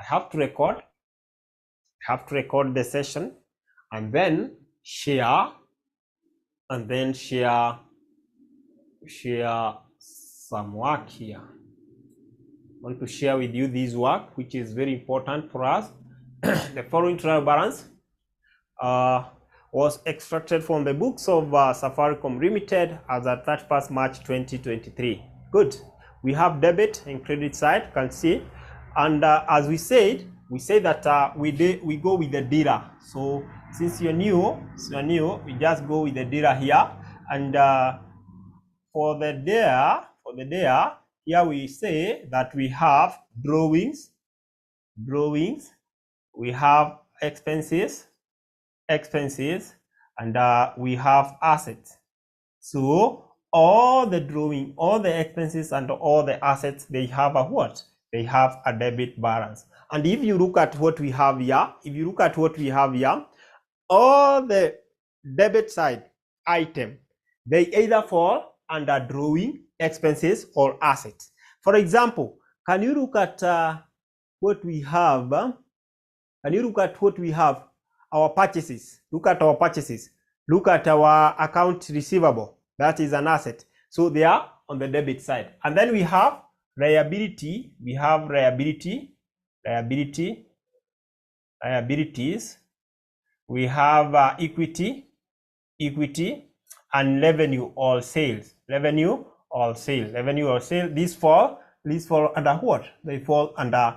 I have to record the session and then share some work here. I want to share with you this work, which is very important for us. The following trial balance was extracted from the books of Safaricom Limited as at 31st March 2023. Good. We have debit and credit side, you can see. And as we said that we go with the dealer. So since you're new, we just go with the dealer here. And for the there, here we say that we have drawings, we have expenses, and we have assets. So all the drawing, all the expenses, and all the assets, they have a what? They have a debit balance. And if you look at what we have here, all the debit side item, they either fall under drawing, expenses, or assets. For example, can you look at what we have? Our purchases. Look at our purchases. Look at our account receivable. That is an asset. So they are on the debit side. And then we have liability. We have liabilities. We have equity, and revenue or sales. These fall under what? They fall under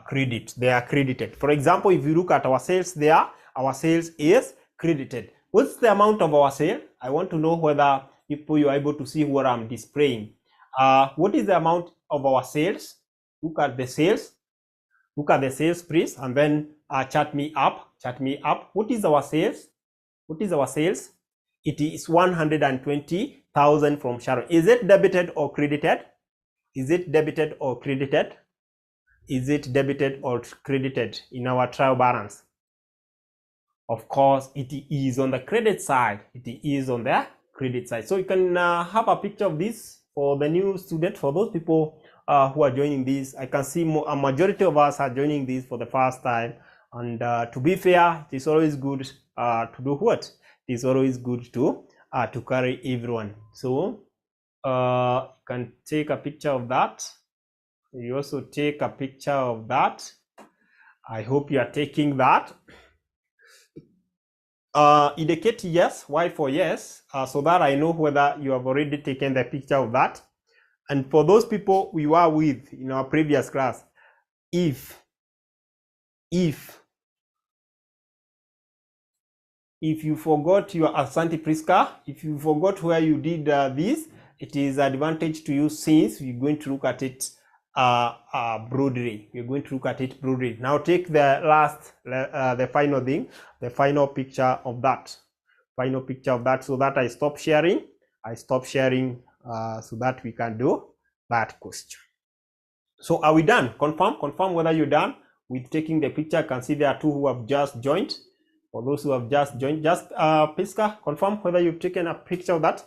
credit. They are credited. For example, if you look at our sales there, our sales is credited. What's the amount of our sale? I want to know whether you are able to see what I'm displaying. What is the amount of our sales? Look at the sales, please, and then chart me up. What is our sales? It is 120,000 from Sharon. Is it debited or credited? In our trial balance? Of course, it is on the credit side. So you can have a picture of this for the new student, for those people who are joining this. I can see a majority of us are joining this for the first time. And to be fair, it is always good to do what? It is always good to carry everyone. So you can take a picture of that. You also take a picture of that. I hope you are taking that. Indicate yes. Why for yes? So that I know whether you have already taken the picture of that. And for those people we were with in our previous class, if you forgot your Asante Priska, if you forgot where you did this, it is advantage to you since we're going to look at it broadly. Now take the last, the final thing, the final picture of that, so that I stop sharing, so that we can do that question. So are we done? Confirm whether you're done with taking the picture. I can see there are two who have just joined. For those who have just joined, just Priska, confirm whether you've taken a picture of that.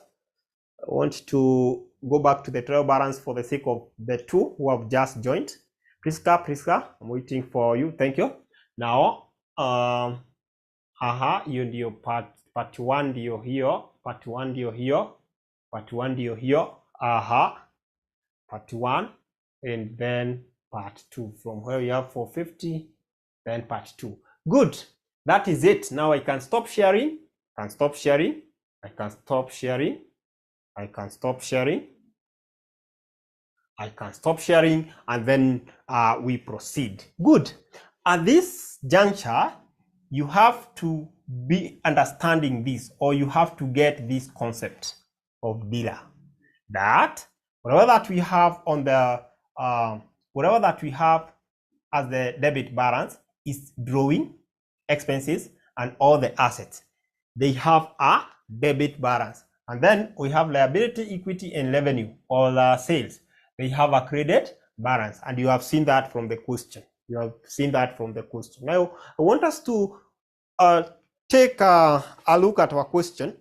I want to go back to the trial balance for the sake of the two who have just joined. Priska, I'm waiting for you. Thank you. Now, you ndio part 1 ndio hiyo, part 1 ndio hiyo, part 1, and then part 2 from where you have 450, then part 2. Good. That is it. Now I can stop sharing. I can stop sharing, and then we proceed. Good. At this juncture, you have to be understanding this, or you have to get this concept of dealer. That whatever that we have on the whatever that we have as the debit balance is drawing, expenses, and all the assets. They have a debit balance. And then we have liability, equity, and revenue, all sales. They have a credit balance. And you have seen that from the question. Now, I want us to take a look at our question.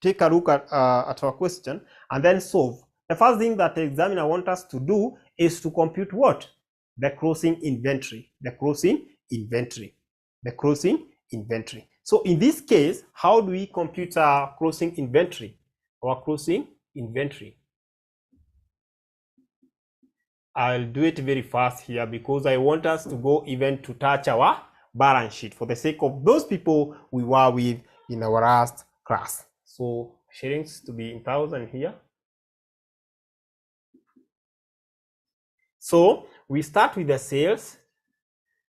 Our question and then solve. The first thing that the examiner wants us to do is to compute what? the closing inventory, the closing inventory, the closing inventory. So in this case, how do we compute our closing inventory? Our closing inventory. I'll do it very fast here because I want us to go even to touch our balance sheet for the sake of those people we were with in our last class. So shillings to be in thousand here. So we start with the sales,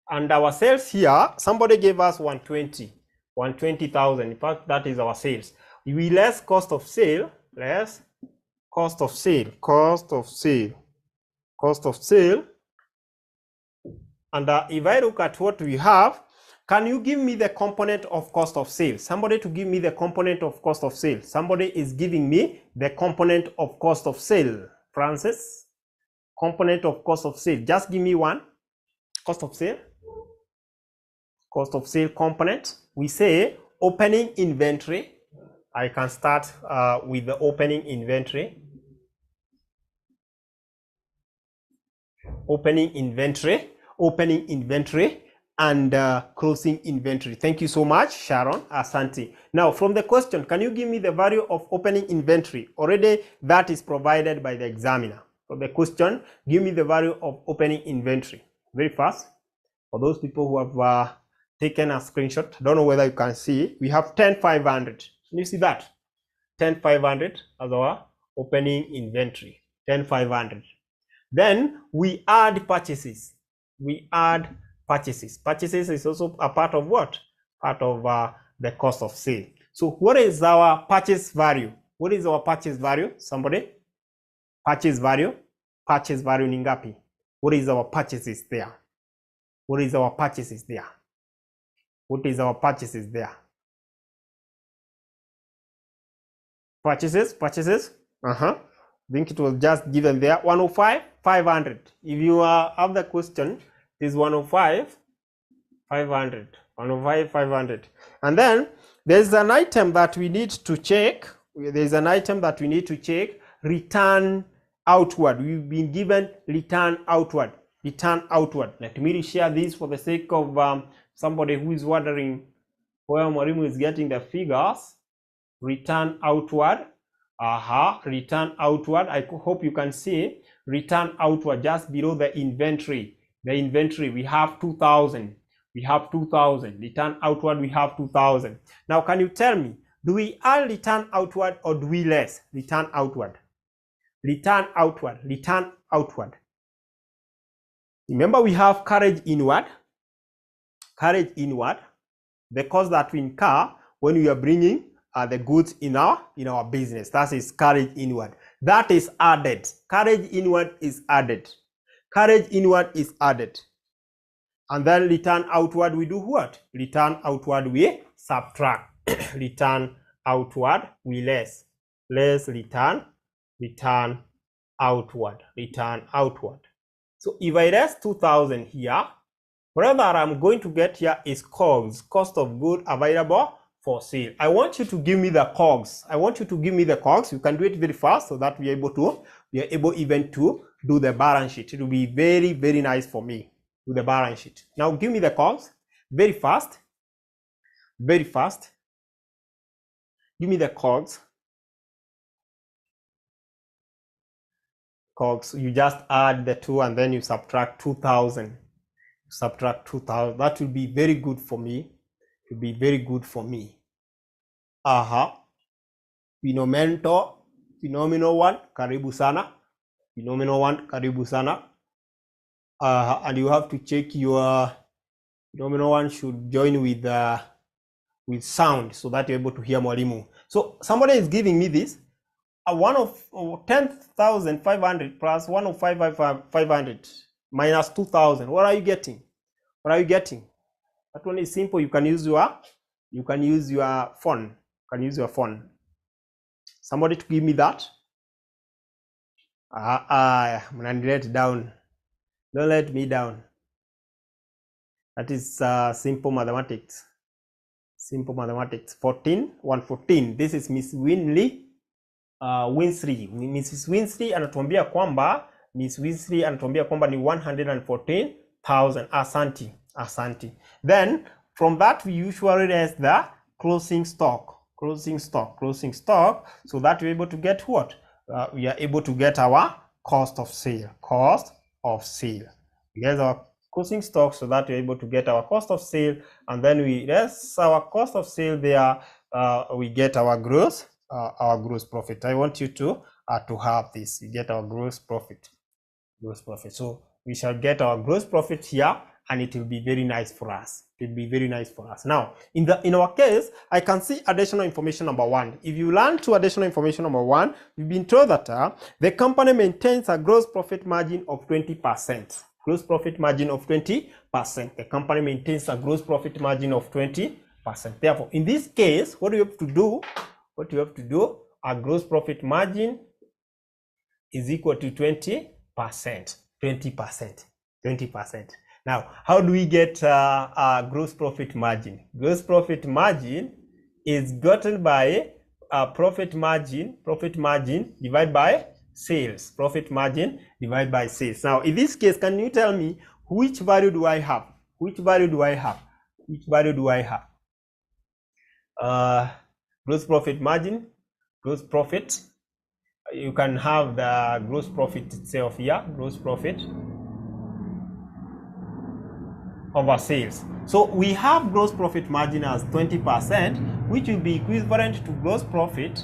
and our sales here, somebody gave us 120,000. In fact, that is our sales. We less cost of sale, less cost of sale, cost of sale. And if I look at what we have, can you give me the component of cost of sale? Somebody to give me the component of cost of sale. Somebody is giving me the component of cost of sale. Francis, component of cost of sale. Just give me one. Cost of sale. Cost of sale component. We say opening inventory. I can start with the opening inventory. Opening inventory, and closing inventory. Thank you so much, Sharon. Asante. Now, from the question, can you give me the value of opening inventory? Already that is provided by the examiner. From the question, give me the value of opening inventory. Very fast. For those people who have taken a screenshot, I don't know whether you can see, we have 10,500. Can you see that? 10,500 as our opening inventory. 10,500. Then we add purchases. Purchases is also a part of what? Part of the cost of sale. So what is our purchase value? What is our purchase value? Somebody? Purchase value ni ngapi? What is our purchases there? What is our purchases there? What is our purchases there? Purchases. I think it was just given there. 105, 500. If you have the question, is 105, 500. 105, 500. And then there's an item that we need to check. Return outward. We've been given return outward. Let me share this for the sake of somebody who is wondering where Mwalimu is getting the figures. Return outward. Return outward. I hope you can see return outward just below the inventory. We have 2,000. Return outward, we have 2,000. Now, can you tell me, do we add return outward or do we less? Return outward. Remember, we have carriage inward. The cost that we incur when we are bringing the goods in our business. That is carriage inward. That is added. Carriage inward is added. And then return outward, we do what? Return outward, we subtract. Return outward, we less return outward. So if I less 2,000 here, whatever I'm going to get here is COGS, cost of good available for sale. I want you to give me the COGS. You can do it very fast so that we are able even to do the balance sheet. It will be very, very nice for me. Do the balance sheet. Now give me the COGS. Very fast. Give me the COGS. You just add the 2 and then you subtract 2,000. That will be very good for me. Phenomenal one, karibu sana. And you have to check your phenomenal one should join with sound so that you're able to hear Mwalimu. So somebody is giving me this. One of 10,500 plus 105,500 minus 2,000. What are you getting? That one is simple. You can use your phone. Somebody to give me that. I'm gonna let it down. Don't let me down. That is simple mathematics. 114. This is Miss Winsley. Mrs. Winsley anatuambia kwamba Miss Weasley anatuambia kwamba ni 114,000. Asante. Then from that we usually raise the closing stock. So that we're able to get what? We are able to get our cost of sale. We get our closing stock so that we're able to get our cost of sale, and then we raise our cost of sale there. We get our gross profit. I want you to have this. We get our gross profit. So we shall get our gross profit here, and it will be very nice for us. Now, in our case, I can see additional information number 1. If you learn to additional information number 1, we've been told that the company maintains a gross profit margin of 20%. Gross profit margin of 20%. The company maintains a gross profit margin of 20%. Therefore, in this case, what do you have to do? A gross profit margin is equal to 20%. 20%. Now, how do we get a gross profit margin? Gross profit margin is gotten by profit margin divided by sales. Profit margin divided by sales. Now, in this case, can you tell me which value do I have? Gross profit margin, gross profit. You can have the gross profit itself here, gross profit over sales. So we have gross profit margin as 20%, which will be equivalent to gross profit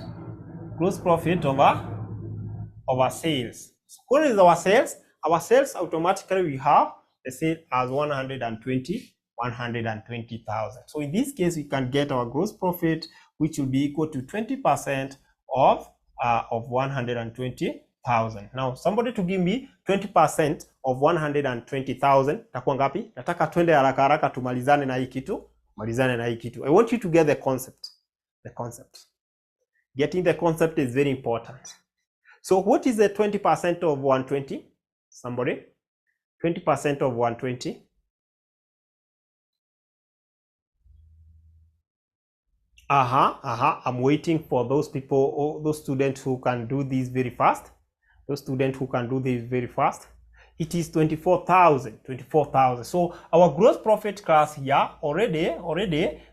over sales. So what is our sales? Our sales automatically we have the sale as 120,000. So in this case, we can get our gross profit, which will be equal to 20% of 120,000. Now, somebody to give me 20% of 120,000. Takuwa ngapi? Nataka twende haraka tumalizane na hii kitu. I want you to get the concept. Getting the concept is very important. So what is the 20% of 120? Somebody? 20% of 120? I'm waiting for those people, or those students who can do this very fast. It is 24,000. So our gross profit class here already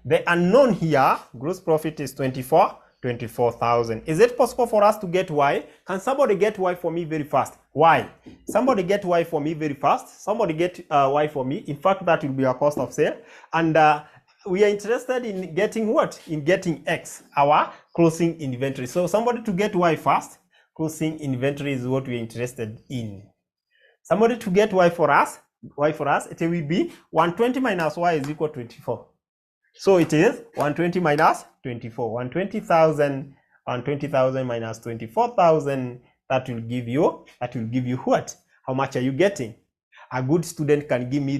the unknown here, gross profit is 24,000. Is it possible for us to get Y? Can somebody get Y for me very fast? Y. Somebody get Y for me very fast. Somebody get Y for me. In fact, that will be our cost of sale. And we are interested in getting what? In getting X, our closing inventory. So somebody to get Y fast. Closing inventory is what we are interested in. Somebody to get Y for us, it will be 120 minus Y is equal to 24. So it is 120 minus 24. 120,000 minus 24,000. That will give you what? How much are you getting? A good student can give me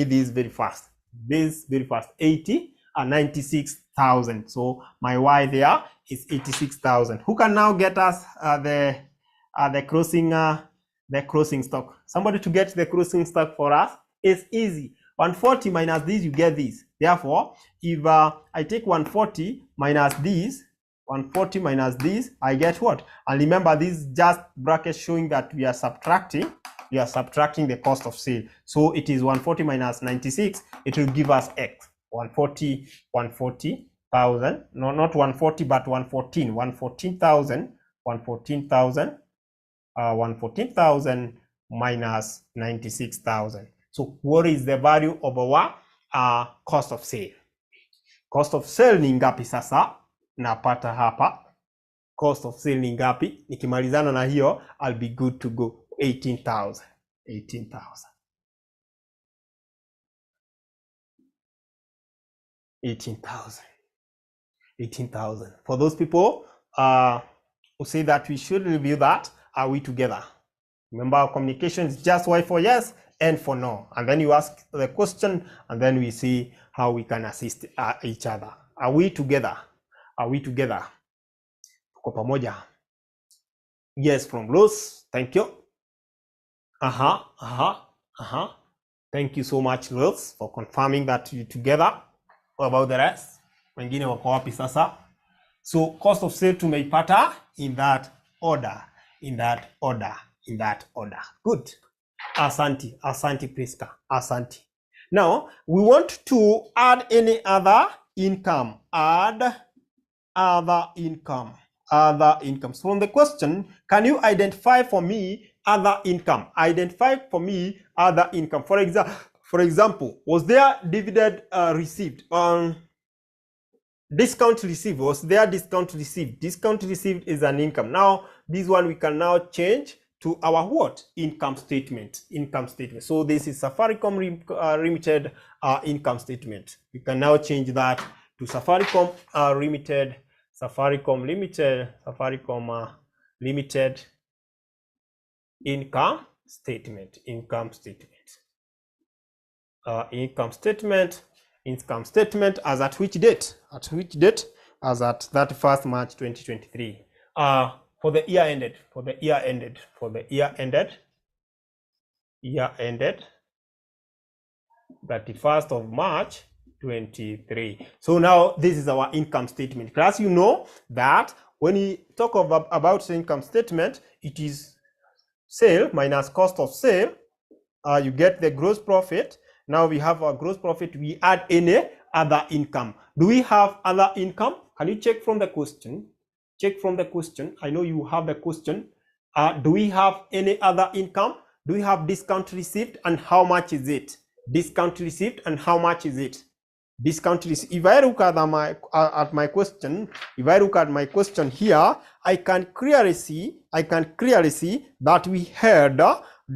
this very fast. 96,000. So my Y there is 86,000. Who can now get us the closing stock? Somebody to get the closing stock for us is easy. 140 minus this, you get this. Therefore, if I take 140 minus this, I get what? And remember, this is just brackets showing that we are subtracting the cost of sale. So it is 140 minus 96. It will give us X. 140,000. No, not 140, but 114. 114,000 minus 96,000. So what is the value of our cost of sale? Cost of sale ni ngapi sasa? Napata hapa. Cost of sale ni ngapi? Nikimalizana na hiyo, I'll be good to go. 18,000. 18,000. For those people who say that we should review that, are we together? Remember, our communication is just Y for yes, N for no. And then you ask the question, and then we see how we can assist each other. Are we together? Tuko pamoja? Yes, from Rose. Thank you. Thank you so much, Rose, for confirming that you're together. What about the rest? Wengine wako wapi sasa? So cost of sale tumeipata in that order. order. Good. Asante Priska. Asante. Now we want to add any other income. Add other income. Other income. So from the question, can you identify for me other income? Identify for me other income. For example, was there dividend received? Discount received. Was there discount received? Discount received is an income. Now this one we can now change to our what? Income statement. Income statement. So this is Safaricom Limited income statement. We can now change that to Safaricom Limited. Safaricom Limited income statement. Income statement as at which date? At which date? As at 31st March 2023. For the year ended. 31st of March 23. So now this is our income statement. Class, you know that when we talk about income statement, it is sale minus cost of sale. You get the gross profit. Now we have our gross profit. We add any other income. Do we have other income? Can you check from the question? Check from the question. I know you have the question. Do we have any other income? Do we have discount received, and how much is it? Discount received, and how much is it? Discount received. If I look at my question, here, I can clearly see that we had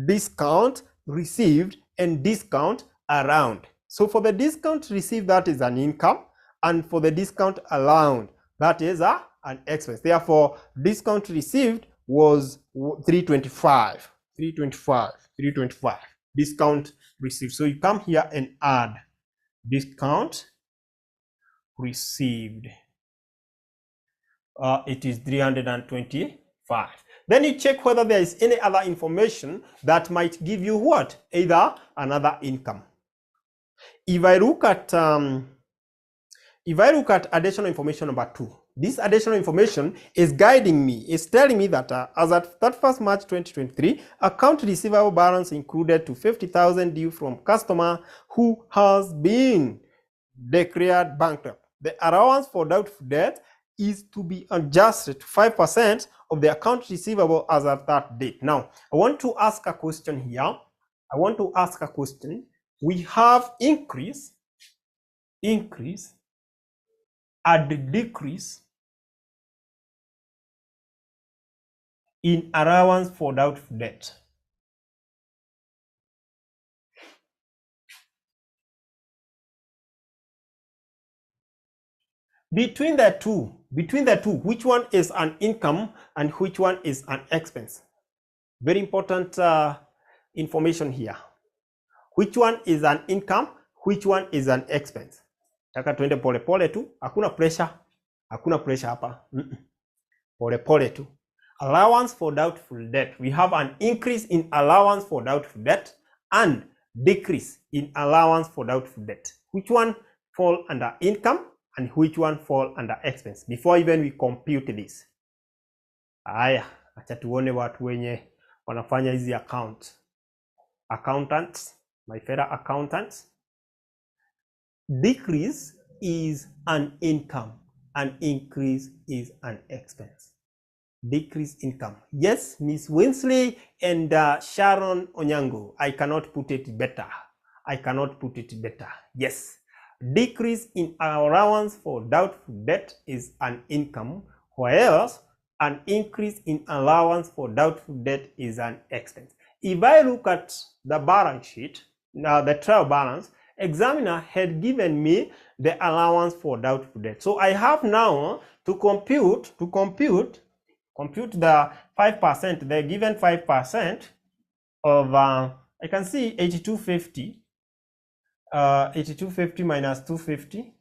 discount received and discount around. So for the discount received, that is an income, and for the discount allowed, that is an expense. Therefore, discount received was 325. Discount received. So you come here and add discount received. It is 325. Then you check whether there is any other information that might give you what? Either another income. If I look at additional information number 2, this additional information is guiding me, is telling me that as at 31st March 2023, account receivable balance included to 50,000 due from customer who has been declared bankrupt. The allowance for doubtful debt is to be adjusted to 5% of the account receivable as at that date. Now, I want to ask a question here. We have increase and decrease in allowance for doubtful debt. Between the two, which one is an income and which one is an expense? Very important information here. Which one is an income? Which one is an expense? Taka tuende pole pole tu, hakuna pressure hapa. Pole pole tu. Allowance for doubtful debt. We have an increase in allowance for doubtful debt and decrease in allowance for doubtful debt. Which one fall under income and which one fall under expense? Before even we compute this. Aya, acha tuone watu wenye wanafanya hizi accountants, my fellow accountants. Decrease is an income and increase is an expense. Decrease income. Yes, Miss Winsley and Sharon Onyango, I cannot put it better. Yes. Decrease in allowance for doubtful debt is an income, whereas an increase in allowance for doubtful debt is an expense. If I look at the balance sheet, now the trial balance, examiner had given me the allowance for doubtful debt. So I have now to compute the 5%, the given 5% of, I can see 8250. 8250 minus 250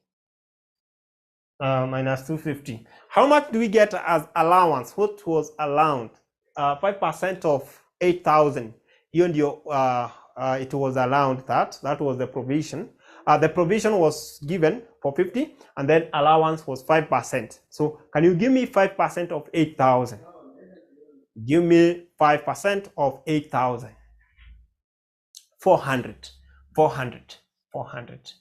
minus 250. How much do we get as allowance? What was allowed? 5% of 8,000. It was allowed that was the provision. The provision was given for 50 and then allowance was 5%. So can you give me 5% of 8,000? Give me 5% of 8,000. 400, 400, 400,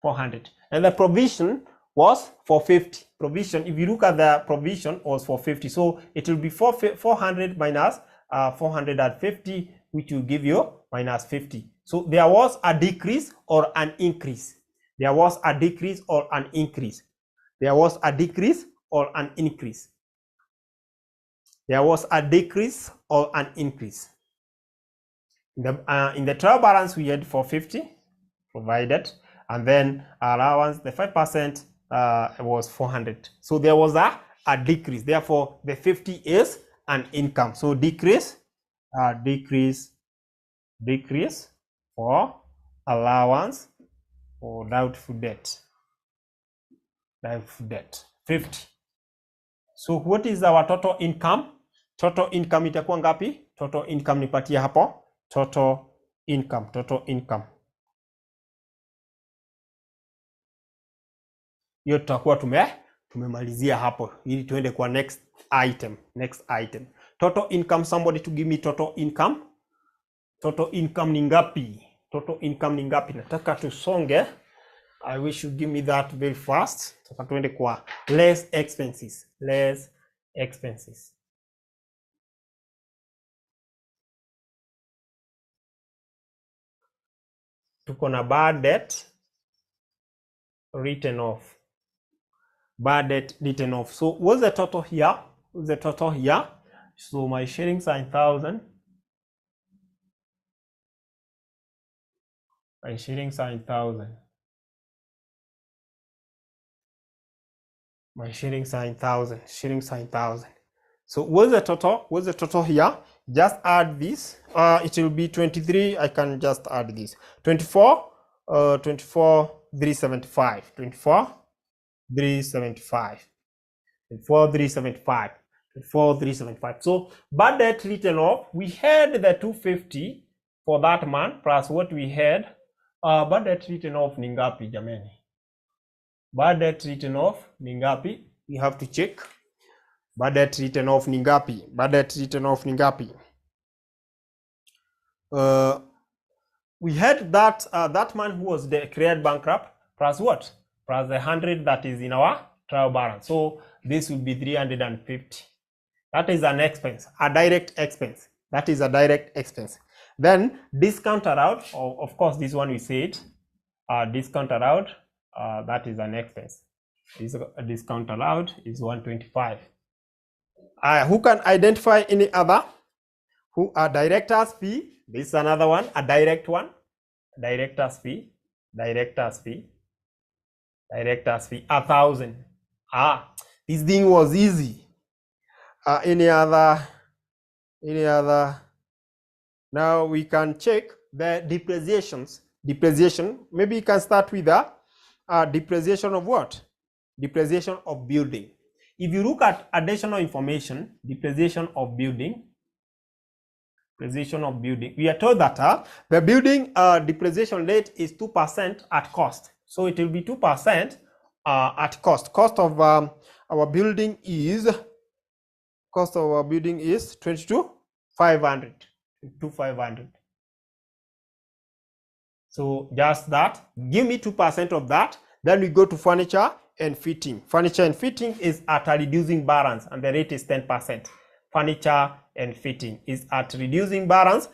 400. And the provision was for 50. Provision, if you look at the provision, was for 50. So it will be 400 minus 450, which will give you minus 50. So there was a decrease or an increase. There was a decrease or an increase. There was a decrease or an increase. There was a decrease or an increase. In the trial balance, we had 450 provided, and then allowance, the 5% was 400. So there was a decrease. Therefore, the 50 is an income. So decrease for allowance for doubtful debt. 50. So what is our total income? Total income itakuwa ngapi? Total income nipatie hapo. Total income. Hiyo tutakuwa tumemalizia hapo ili tuende kwa next item. Total income, somebody to give me total income. Total income ni ngapi? Nataka tusonge. I wish you give me that very fast. Nataka tuende kwa less expenses. Tuko na bad debt written off. So what's the total here? So my shillings are in 1,000. My shillings are in 1,000. So what's the total here? Just add this. It will be 23. I can just add this. 24 375. 24 375. So bad debt written off, we had the 250 for that month plus what we had. Bad debt written off ni ngapi jameni? Bad debt written off ni ngapi? We have to check. Bad debt written off ni ngapi? We had that man who was declared bankrupt plus what? Plus the 100 that is in our trial balance. So this will be 350. That is an expense, a direct expense. Then discount allowed, of course this one we said, discount allowed, that is an expense. Discount allowed is 125. Who can identify any other? Who are director's fee? This is another one, a direct one. Director's fee, 1,000. This thing was easy. Any other? Now we can check the depreciations. Maybe you can start with the depreciation of what? Depreciation of building. If you look at additional information, depreciation of building, we are told that the building depreciation rate is 2% at cost. So it will be 2% at cost. Cost of our building is 22,500. So just that. Give me 2% of that. Then we go to furniture and fitting. Furniture and fitting is at a reducing balance and the rate is 10%. Furniture and fitting is at reducing balance.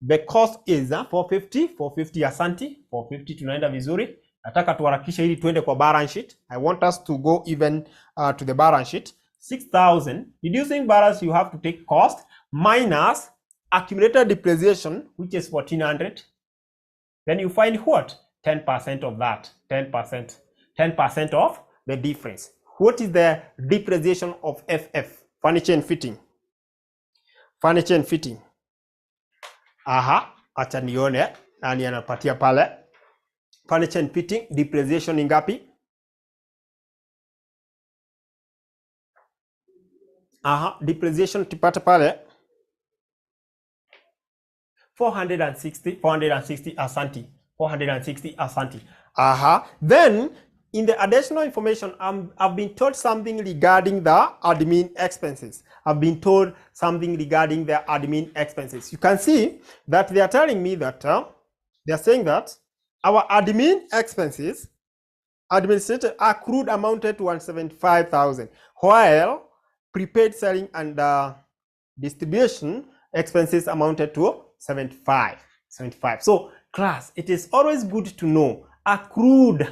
The cost is 450 asanti. 450 tunaenda vizuri. Nataka tuharakishe ili tuende kwa balance sheet. I want us to go even to the balance sheet. 6,000. Reducing balance, you have to take cost minus accumulated depreciation, which is 1,400. Then you find what? 10% of that. 10% of the difference. What is the depreciation of FF? Furniture and fitting. Acha nione nani anapatia pale. Furniture and fitting depreciation ni ngapi? Depreciation tupata pale 460 asanti. 460 asanti. Then in the additional information, I've been told something regarding the admin expenses. I've been told something regarding the admin expenses. You can see that they are telling me that they are saying that our admin expenses, administrative accrued amounted to 175,000, while prepaid selling and distribution expenses amounted to 75. So class, it is always good to know accrued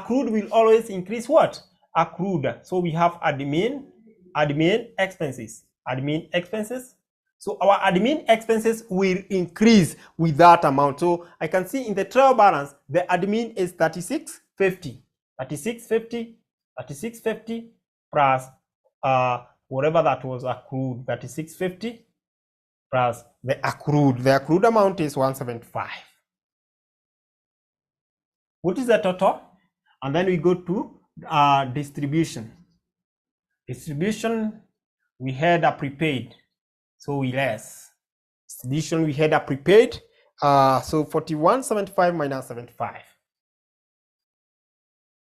will always increase what? Accrued. So we have admin expenses. So our admin expenses will increase with that amount. So I can see in the trial balance, the admin is 3650 plus whatever that was accrued, 3650 plus the accrued amount is 175. What is the total? And then we go to distribution. Distribution, we had a prepaid, so we less. Distribution, we had a prepaid, so 4175 minus 75.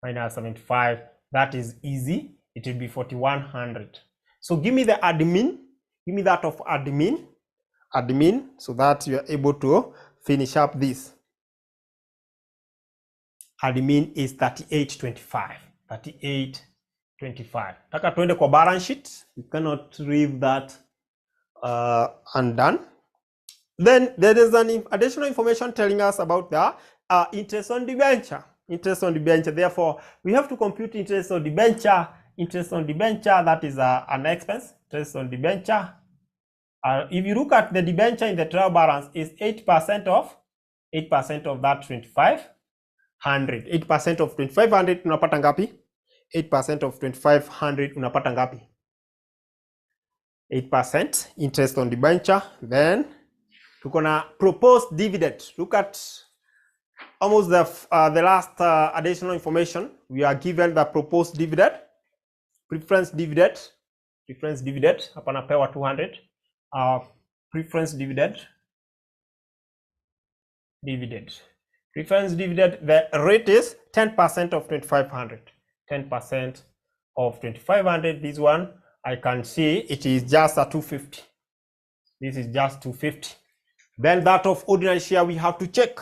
Minus 75, that is easy. It will be 4100. So give me the admin, give me that of admin, so that you are able to finish up this. Admin is 3825. 3825. Taka tuende kwa balance sheet. You cannot leave that undone. Then there is an additional information telling us about the interest on debenture. Interest on debenture. Therefore, we have to compute interest on debenture. Interest on debenture, that is an expense. Interest on debenture. If you look at the debenture in the trial balance, is 8% of that 2500. 8% of 2500 unapata ngapi? 8% of 2500 unapata ngapi? 8% interest on debenture. Then tuko na proposed dividend. Look at almost the last additional information. We are given the proposed dividend, preference dividend. Hapa napewa 200. Preference dividend. Preference dividend, the rate is 10% of 2500. 10% of 2500. This one, I can see it is just a 250. This is just 250. Then that of ordinary share, we have to check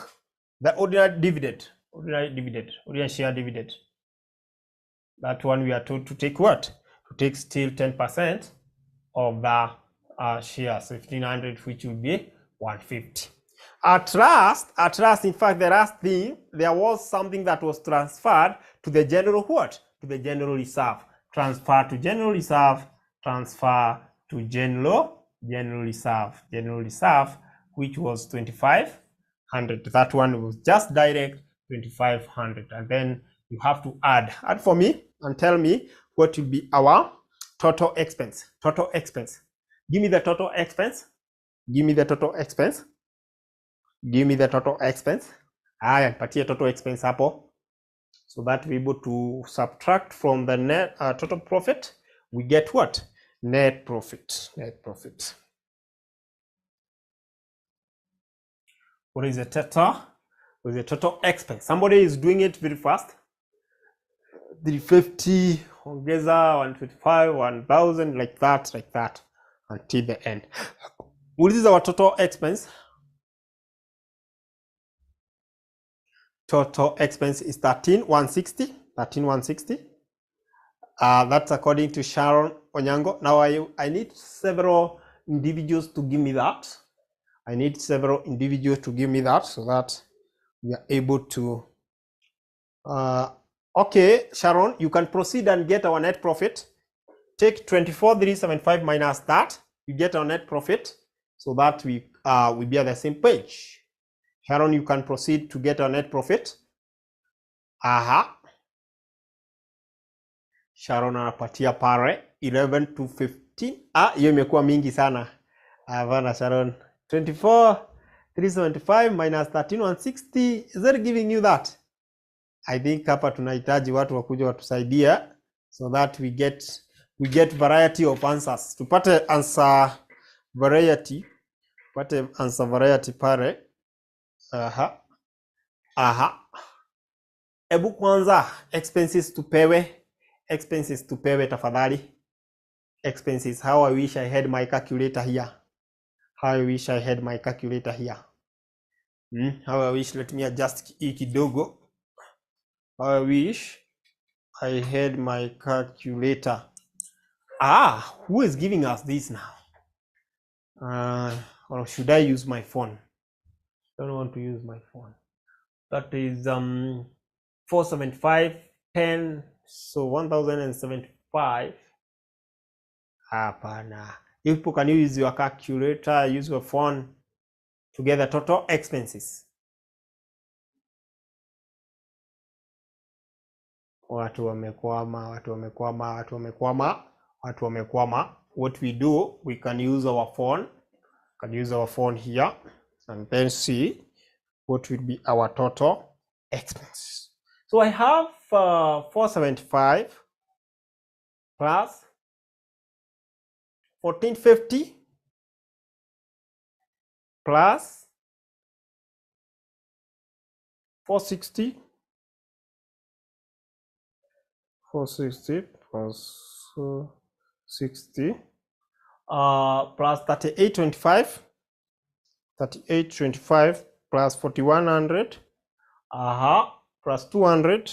the ordinary dividend. Ordinary share dividend. That one we are told to take what? To take still 10% of the shares, 1500, which will be 150. At last, in fact, the last thing, there was something that was transferred to the general what? To the general reserve. Transfer to general reserve, which was 2500. That one was just direct 2500. And then you have to add for me and tell me what will be our total expense. Give me the total expense. Aya, nipatie total expense hapo, so that we're able to subtract from the net total profit. We get what? Net profit. What is the total? What is the total expense? Somebody is doing it very fast. 350, ongeza 125, 1000, like that, until the end. What is our total expense? Total expense is 13,160. That's according to Sharon Onyango. Now I need several individuals to give me that. so that we are able to. Okay, Sharon, you can proceed and get our net profit. Take 24,375 minus that. You get our net profit, so that we be at the same page. Sharon, you can proceed to get our net profit. Sharon anapatia pare 11,250. Hiyo imekuwa mingi sana. Havana Sharon. 24,375 minus 13,160. Is that giving you that? I think hapa tunahitaji watu wakuja watusaidia, so that we get variety of answers. Tupate answer variety. Pare. Ebu kwanza expenses tupewe tafadhali. Expenses, how I wish I had my calculator here. How I wish I had my calculator here. How I wish, let me adjust hii kidogo. How I wish I had my calculator. Who is giving us this now? Or should I use my phone? I don't want to use my phone. That is 475, 10, so 1075. Hapana. You people, can you use your calculator, use your phone to get the total expenses? Watu wamekwama. What we do, we can use our phone here and then see what will be our total expenses. So I have 475 plus 1450 plus 460 plus 60 plus 3825 plus 4100 plus 200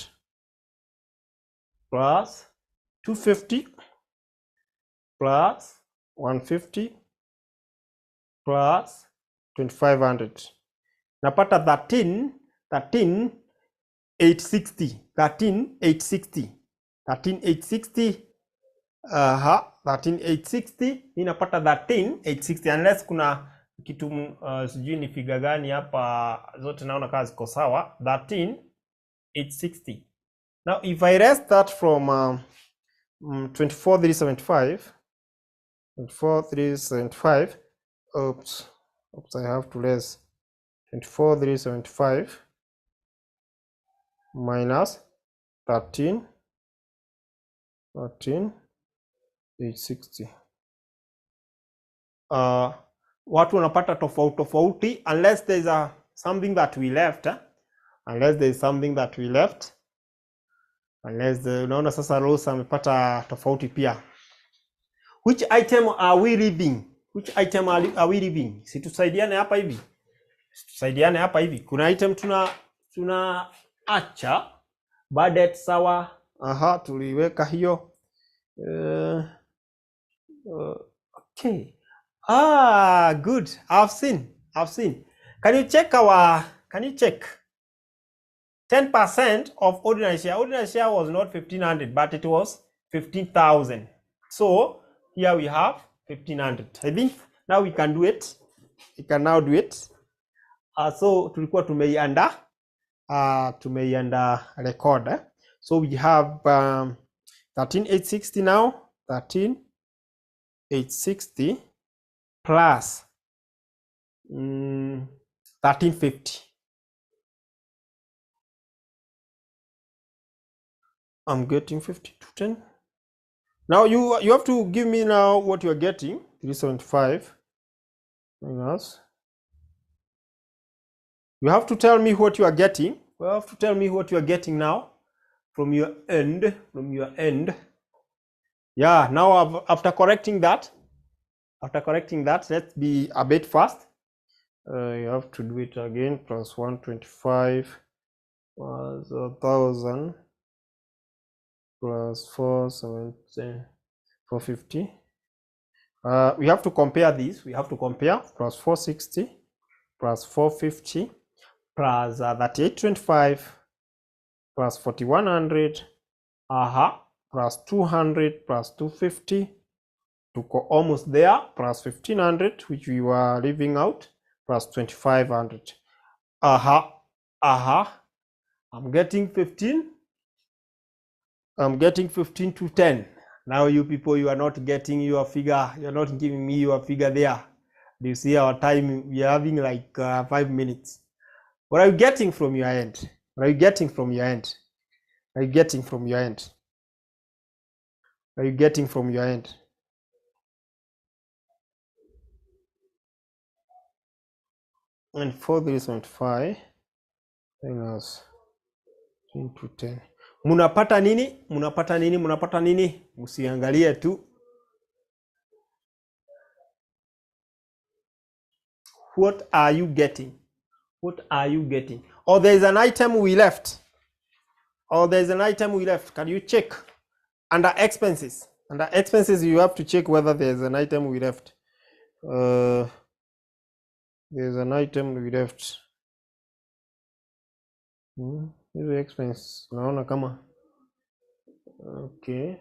plus 250 plus 150 plus 2500. Napata 13,860. 13,860. Ninapata 13,860 unless kuna kitu sijui ni figa gani hapa, zote naona kazi ziko sawa. 13,860. Now if I rest that from 24,375, oops, I have to less 24,375 minus 13,860. Watu wanapata tofauti unless there is something that we left, unaona sasa Rose amepata tofauti pia. Which item are we leaving? Situsaidiane hapa hivi. Kuna item tuna acha budget sawa. Tuliweka hiyo. Okay. Good. I've seen. Can you check 10% of ordinary share? Ordinary share was not 1,500, but it was 15,000. So here we have 1,500. I think now we can do it. We can now do it. So tulikuwa tumeianda record. So we have 13,860 now. 13,860 plus 1350. I'm getting 50 to 10. Now you have to give me now what you are getting. 375 minus. You have to tell me what you are getting. You have to tell me what you are getting now from your end. Yeah, now after correcting that, let's be a bit fast. You have to do it again. Plus 125 was 1,000 plus 450. We have to compare these. Plus 460 plus 450 plus 3825 plus 4100 plus 200 plus 250 to go almost there, plus 1,500 which we were leaving out, plus 2,500. I'm getting 15 to 10. Now you people, you are not getting your figure. You're not giving me your figure there. Do you see our time? We are having like 5 minutes. What are you getting from your end? And 4,375 minus into 10. Munapata nini? Munapata nini? Munapata nini? Musiangalie tu. What are you getting? What are you getting? Or there's an item we left. Or there's an item we left. Can you check? Under expenses. Under expenses, you have to check whether there's an item we left. There's an item we left. Hizo expense. Naona kama. Okay.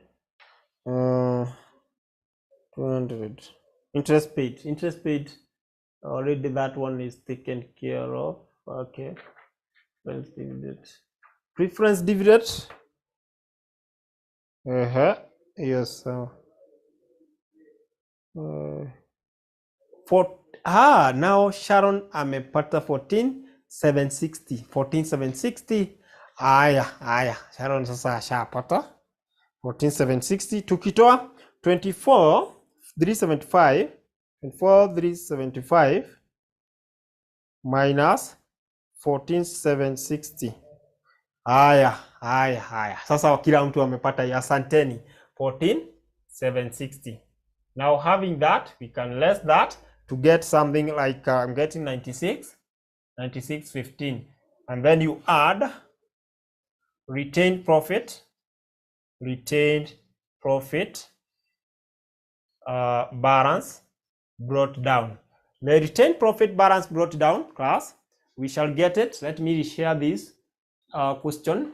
200. Interest paid. Interest paid. Already that one is taken care of. Okay. Preference dividend. Preference dividend. Yes. Now Sharon amepata 14,760. 14,760. Aya. Sharon sasa ashapata 14,760. Tukitoa 24,375. 24,375 minus 14,760. Haya. Sasa kila mtu amepata asanteni 14,760. Now having that, we can less that to get something like I'm getting 96.15, and then you add retained profit balance brought down. The retained profit balance brought down, class, we shall get it. Let me share this question.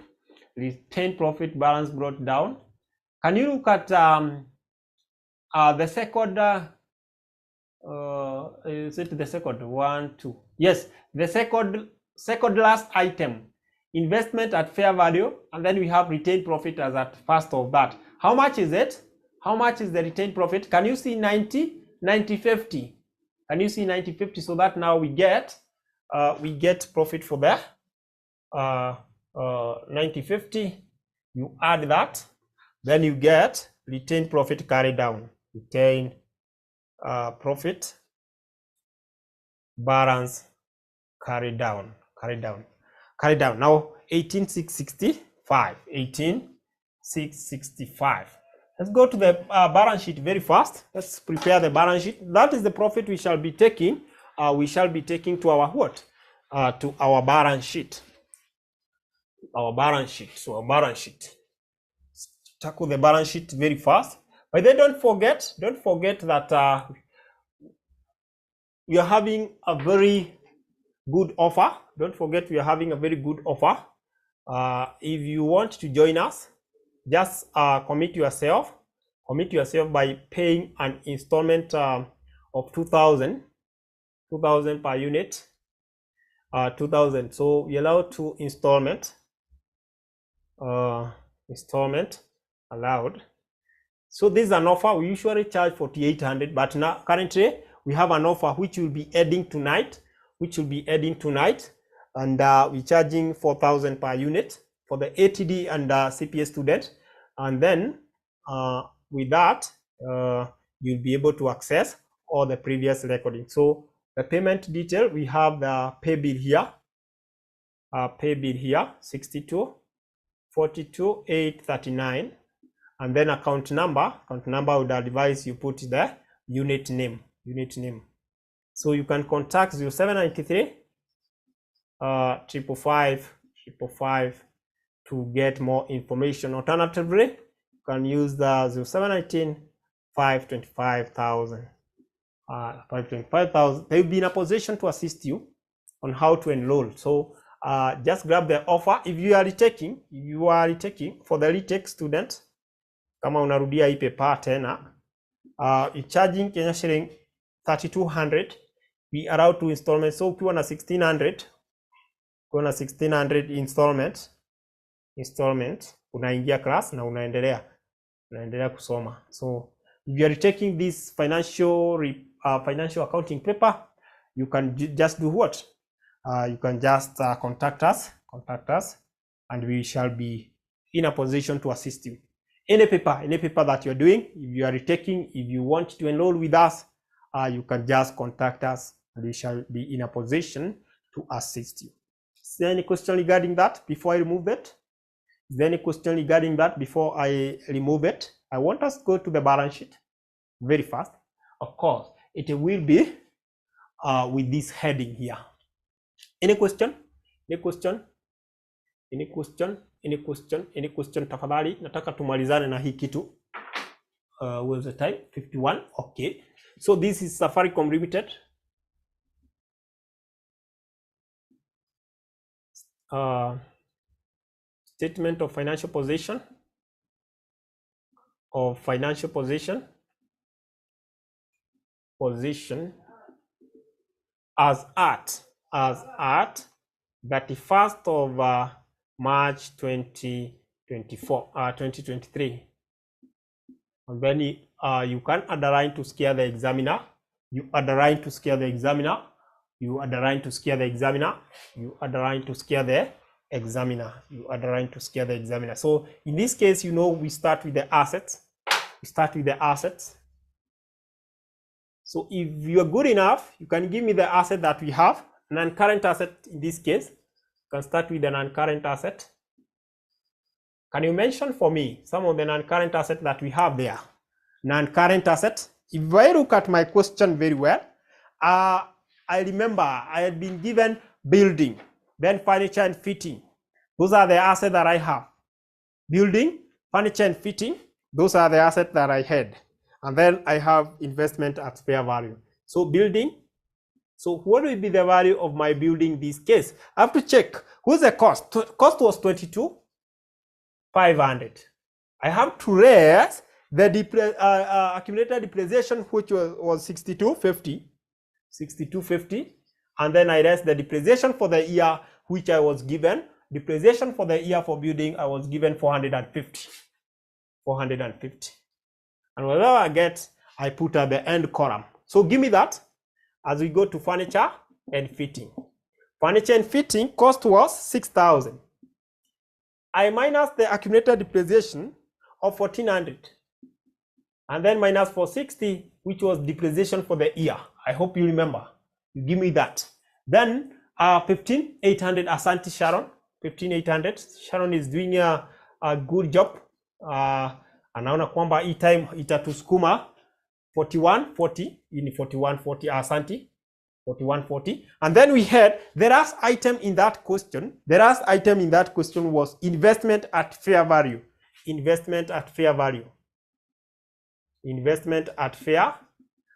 Retained profit balance brought down. Can you look at the second? Is it the second one, two? Yes, the second last item, investment at fair value, and then we have retained profit as at first of that. How much is it? How much is the retained profit? Can you see 90, 50? Can you see 90, 50? So that now we get profit for the 90, 50. You add that, then you get retained profit carried down. Retained profit balance carried down. Now 18,665. 18,665. Let's go to the balance sheet very fast. Let's prepare the balance sheet. That is the profit we shall be taking. We shall be taking to our what? To our balance sheet. Our balance sheet. So our balance sheet. Tackle the balance sheet very fast. But then don't forget that we are having a very good offer. Don't forget we are having a very good offer. If you want to join us, just commit yourself by paying an installment of 2,000 per unit. 2,000. So we allow 2 installment allowed. So this is an offer. We usually charge 4,800, but now currently we have an offer which will be ending tonight. And we're charging 4,000 per unit for the ATD and CPA student. And then with that, you'll be able to access all the previous recording. So the payment detail, we have the pay bill here. 62,42,839. And then account number would advise you put the unit name. So you can contact 0793 555 to get more information. Alternatively, you can use the 0719 525,000. 525,000. They will be in a position to assist you on how to enroll. So just grab the offer. If you are retaking for the retake student, kama unarudia hii paper tena, charging Kenya shilling 3,200. We allow 2 installments. So ukiwa na 1,600, installment unaingia class na unaendelea kusoma. So if you are taking this financial accounting paper, you can just do what? You can just contact us, and we shall be in a position to assist you. Any paper that you're doing, if you are retaking, if you want to enroll with us, you can just contact us and we shall be in a position to assist you. Is there any question regarding that before I remove it? Is there any question regarding that before I remove it? I want us to go to the balance sheet very fast. Of course, it will be with this heading here. Any question? Any question? Any question? Any question? Any question? Tafadhali, nataka tumalizane na hii kitu. What was the time? 51. Okay. So this is Safaricom Limited. Statement of financial position. Position as at 31st of March 2023. And then you can underline to scare the examiner. You underline to scare the examiner. You underline to scare the examiner. You underline to scare the examiner. You underline to scare the examiner. So in this case, you know, we start with the assets. We start with the assets. So if you are good enough, you can give me the asset that we have, non-current asset in this case. You can start with the non-current asset. Can you mention for me some of the non-current assets that we have there? Non-current asset. If I look at my question very well, I remember I had been given building, then furniture and fitting. Those are the assets that I have. Building, furniture and fitting, those are the assets that I had. And then I have investment at fair value. So building. So what will be the value of my building in this case? I have to check. Who's the cost? Cost was 22,500. I have to raise the accumulated depreciation, which was 6250. And then I raise the depreciation for the year, which I was given. Depreciation for the year for building, I was given 450. And whatever I get, I put at the end column. So give me that as we go to furniture and fitting. Furniture and fitting cost was 6,000. I minus the accumulated depreciation of 1,400. And then minus 460, which was depreciation for the year. I hope you remember. You give me that. Then 15,800 Asante Sharon. 15,800. Sharon is doing a good job. Anaona kwamba hii time itatusukuma 4140 in 4140 Asante 4140. And then we had the last item in that question. The last item in that question was investment at fair value. Investment at fair value. Investment at fair.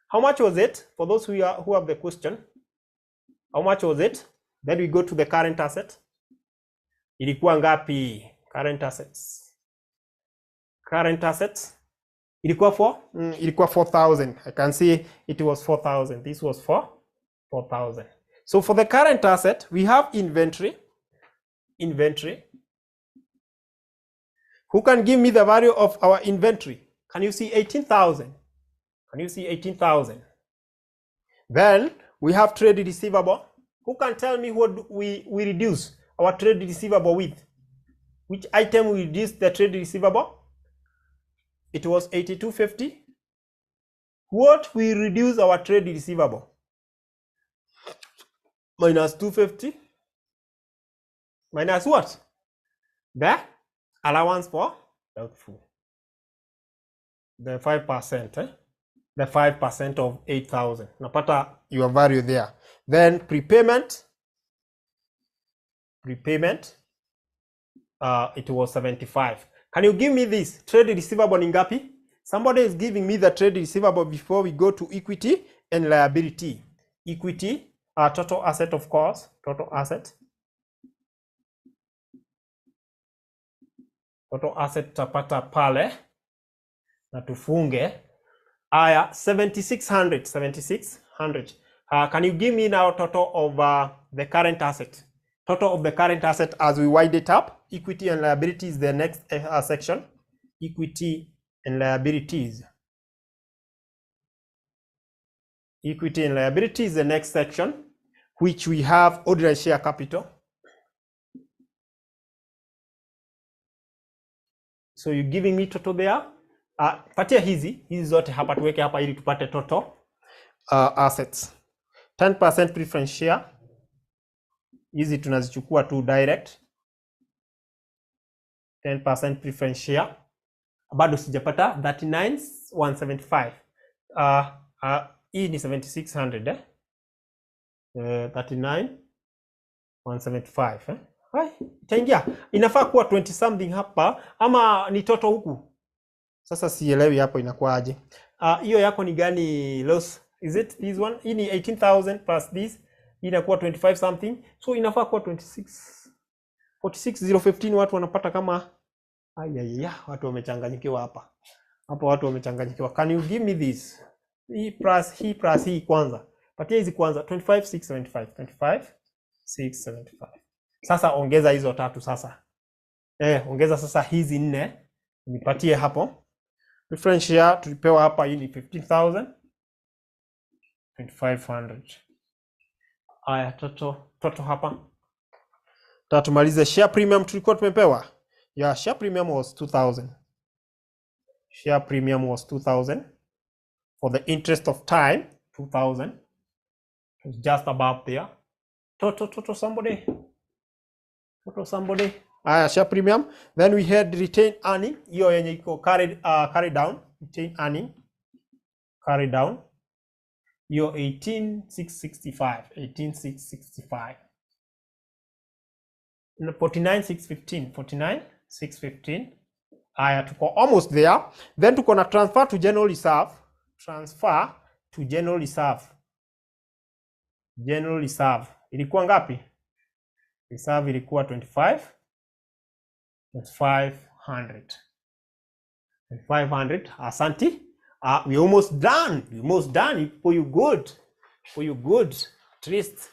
How much was it? For those who have the question, how much was it? Then we go to the current asset. Ilikuwa ngapi? Current assets. Current assets. Ilikuwa 4,000. I can see it was 4,000. This was 4,000. So for the current asset, we have inventory. Inventory. Who can give me the value of our inventory? Can you see 18,000? Can you see 18,000? Then we have trade receivable. Who can tell me what we reduce our trade receivable with? Which item we reduce the trade receivable? It was 8250. What we reduce our trade receivable? Minus 250. Minus what? The allowance for doubtful. The 5%. The 5% of 8,000. Napata your value there. Then prepayment. Prepayment. It was 75. Can you give me this? Trade receivable in ngapi? Somebody is giving me the trade receivable before we go to equity and liability. Equity, total asset, of course. Total asset. Total asset tapata pale. Na tufunge. Aya, 7,600. 7,600. Can you give me now total of the current asset? Total of the current asset as we wind it up. Equity and liability is the next section. Equity and liabilities. Equity and liability is the next section, which we have ordinary share capital. So you're giving me total there. Patia hizi zote hapa tuweke hapa ili tupate total assets. 10% preference share. Hizi tunazichukua tu direct. 10% preference share. Bado sijapata 39,175. Hii ni 7600 39,175 Hai, itaingia. Inafaa kuwa 20 something hapa ama ni toto huku. Sasa sielewi hapo inakuwaje. Hiyo yako ni gani loss? Is it this one? Hii ni 18,000 plus this. Hii inakuwa 25 something. So inafaa kuwa 46,015 watu wanapata kama watu wamechanganyikiwa hapa. Hapo watu wamechanganyikiwa. Can you give me this? Hii plus hii kwanza. Patia hizi kwanza 25,675. 25,675. Sasa ongeza hizo tatu sasa. Ongeza sasa hizi 4. Nipatie hapo. Preference share tulipewa hapa hii ni 15,500. Aya, toto hapa. Tumalize share premium tulikuwa tumepewa. Yeah, share premium was 2,000. Share premium was 2,000. For the interest of time, 2,000. It was just above there. Toto somebody. Share premium. Then we had retained earning. Hiyo yenye iko carry down. Retained earning. Carry down. Hiyo 18,665. 18,665. 49,615. 49,615. Aya, tuko almost there. Then tuko na transfer to general reserve. Transfer to general reserve. General reserve. Ilikuwa ngapi? Reserve ilikuwa 25,500. 500. Asante. We almost done. For you good. At least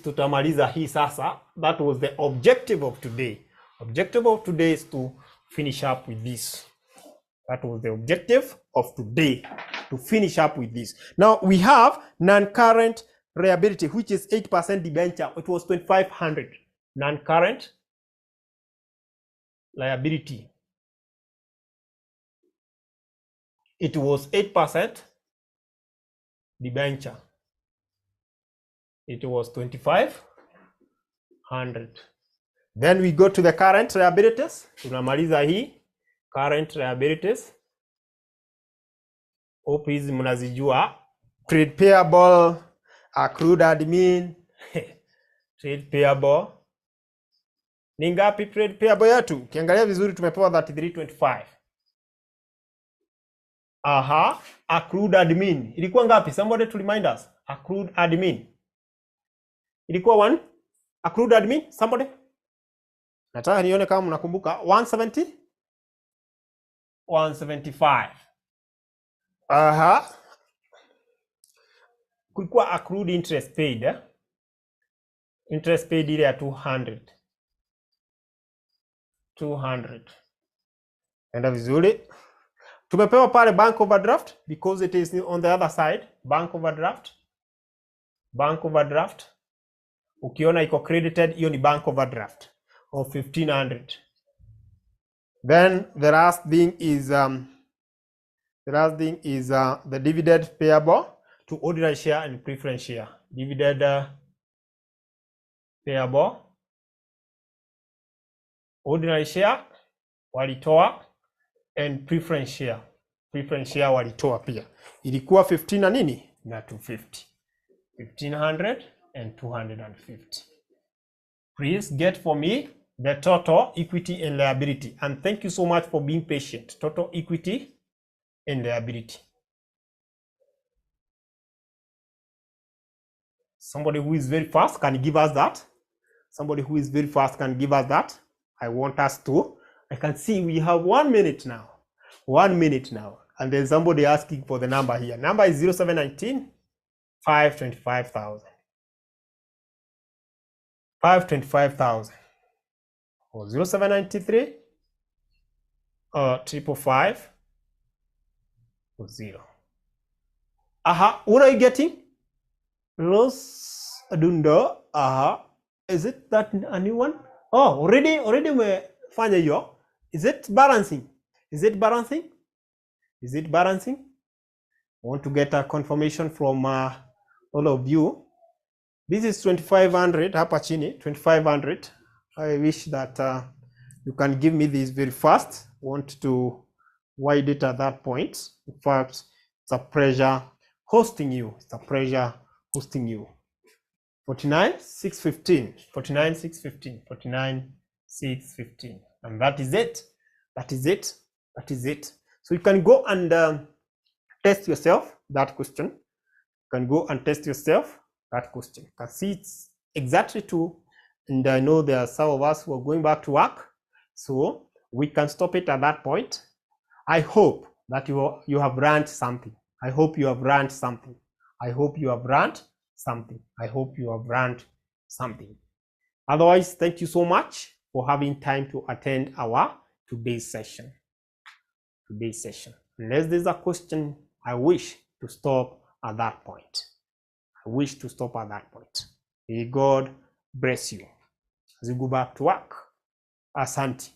tutamaliza hii sasa. That was the objective of today. Objective of today is to finish up with this. That was the objective of today, to finish up with this. Now we have non-current liability, which is 8% debenture. It was 2,500. Non-current liability. It was 8% debenture. It was 2,500. Then we go to the current liabilities. Tunamaliza hii current liabilities. Hope hizi mnazijua. Trade payable, accrued admin. Trade payable. Ni ngapi trade payable yetu? Ukiangalia vizuri tumepewa 3325. Accrued admin. Ilikuwa ngapi? Somebody to remind us. Accrued admin. Ilikuwa 1. Accrued admin, somebody? Nataka nione kama mnakumbuka. 170? 175. Kulikuwa accrued interest paid. Interest paid ile ya 200. Enda vizuri. Tumepewa pale bank overdraft because it is on the other side. Bank overdraft. Ukiona iko credited, hiyo ni bank overdraft of 1,500. Then the last thing is the dividend payable to ordinary share and preference share. Dividend payable, ordinary share walitoa and preference share. Preference share walitoa pia. Ilikuwa 15 na nini? Na 250. 1,500 and 250. Please get for me the total equity and liability. And thank you so much for being patient. Total equity and liability. Somebody who is very fast can give us that. Somebody who is very fast can give us that. I want us to. I can see we have 1 minute now. 1 minute now. And then somebody asking for the number here. Number is 0719 525,000. 525,000. Or 0793 555 0. What are you getting? Los Adundo. Is it that a new one? Oh, already umefanya hiyo. Is it balancing? I want to get a confirmation from all of you. This is 2,500 hapa chini, 2,500. I wish that You can give me this very fast. Want to wide it at that point. In fact, it's a pleasure hosting you. It's a pleasure hosting you. 49,615, 49,615, 49,615, and that is it. That is it. That is it. So you can go and test yourself that question. You can go and test yourself that question. You can see it's exactly true. And I know there are some of us who are going back to work, so we can stop it at that point. I hope that you have learned something. I hope you have learned something. I hope you have learned something. I hope you have learned something. Otherwise, thank you so much for having time to attend our today's session. Unless there's a question, I wish to stop at that point. May God bless you as you go back to work. Asante.